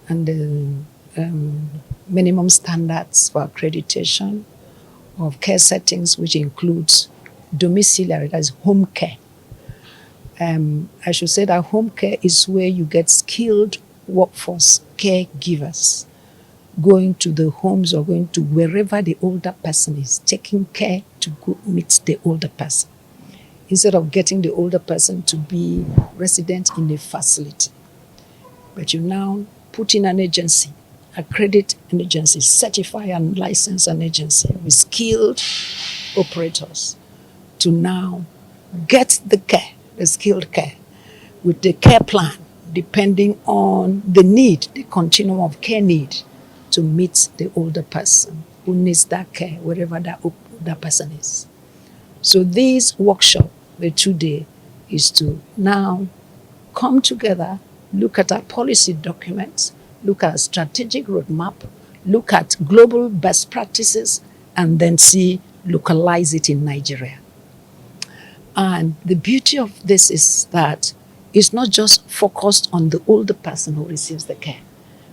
and the minimum standards for accreditation of care settings, which includes domiciliary, that is home care. I should say that home care is where you get skilled workforce caregivers going to the homes or going to wherever the older person is, taking care to go meet the older person, instead of getting the older person to be resident in a facility. But you now put in an agency, accredit an agency, certify and license an agency with skilled operators to now get the care, the skilled care, with the care plan, depending on the need, the continuum of care need, to meet the older person who needs that care, wherever that person is. So this workshop, the 2-day, is to now come together, look at our policy documents, look at a strategic roadmap, look at global best practices, and then localize it in Nigeria. And the beauty of this is that it's not just focused on the older person who receives the care,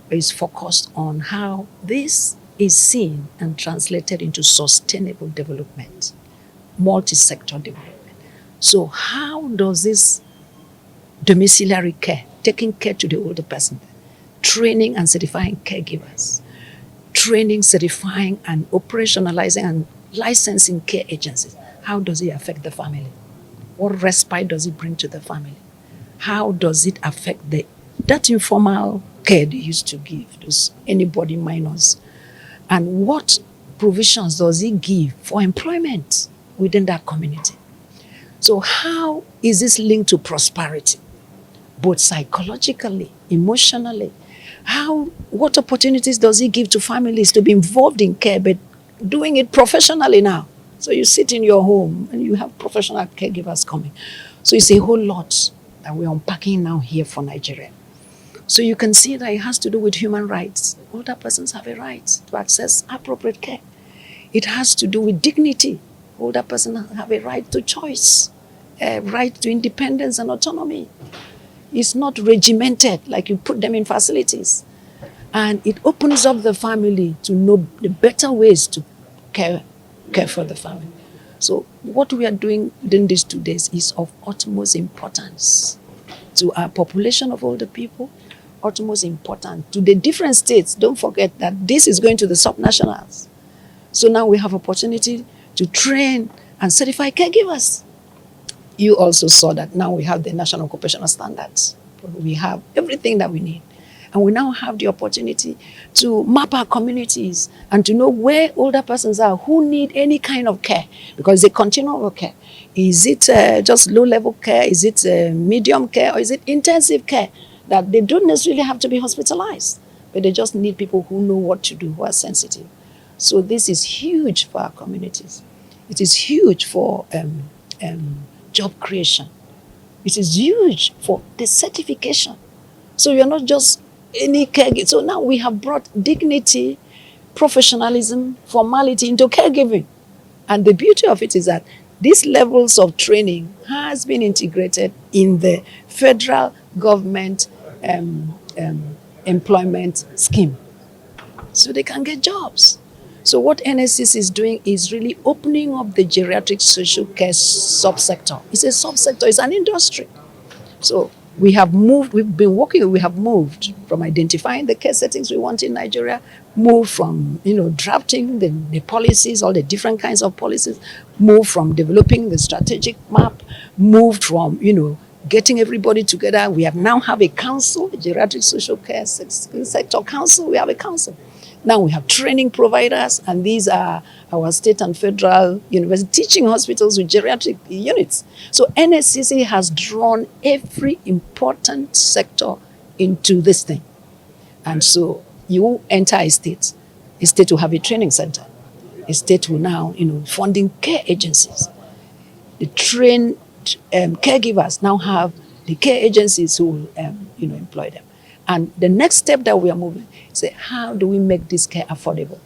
but it's focused on how this is seen and translated into sustainable development, multi-sector development. So how does this domiciliary care, taking care to the older person, training and certifying caregivers, training, certifying and operationalizing and licensing care agencies, how does it affect the family? What respite does it bring to the family? How does it affect that informal care they used to give, those anybody minors? And what provisions does it give for employment within that community? So how is this linked to prosperity, both psychologically, emotionally? What opportunities does it give to families to be involved in care, but doing it professionally now? So you sit in your home and you have professional caregivers coming. So it's a whole lot that we're unpacking now here for Nigeria. So you can see that it has to do with human rights. Older persons have a right to access appropriate care. It has to do with dignity. Older persons have a right to choice, a right to independence and autonomy. It's not regimented like you put them in facilities. And it opens up the family to know the better ways to care for the family. So what we are doing within these 2 days is of utmost importance to our population of older people, utmost important to the different states. Don't forget that this is going to the subnationals. So now we have opportunity to train and certify caregivers. You also saw that now we have the national occupational standards. We have everything that we need. And we now have the opportunity to map our communities and to know where older persons are who need any kind of care, because they continue of care. Is it just low-level care? Is it medium care? Or is it intensive care? That they don't necessarily have to be hospitalized, but they just need people who know what to do, who are sensitive. So this is huge for our communities. It is huge for job creation. It is huge for the certification. So you're not just any caregiving. So now we have brought dignity, professionalism, formality into caregiving. And the beauty of it is that these levels of training has been integrated in the federal government employment scheme. So they can get jobs. So what NSCC is doing is really opening up the geriatric social care subsector. It's a subsector, it's an industry. So we have moved from identifying the care settings we want in Nigeria, moved from, drafting the policies, all the different kinds of policies, moved from developing the strategic map, moved from, getting everybody together. We now have a council, a geriatric social care sector council. We have a council. Now we have training providers, and these are our state and federal university teaching hospitals with geriatric units. So NSCC has drawn every important sector into this thing. And so you enter a state will have a training center. A state will now, funding care agencies. The trained caregivers now have the care agencies who will, employ them. And the next step that we are moving is how do we make this care affordable?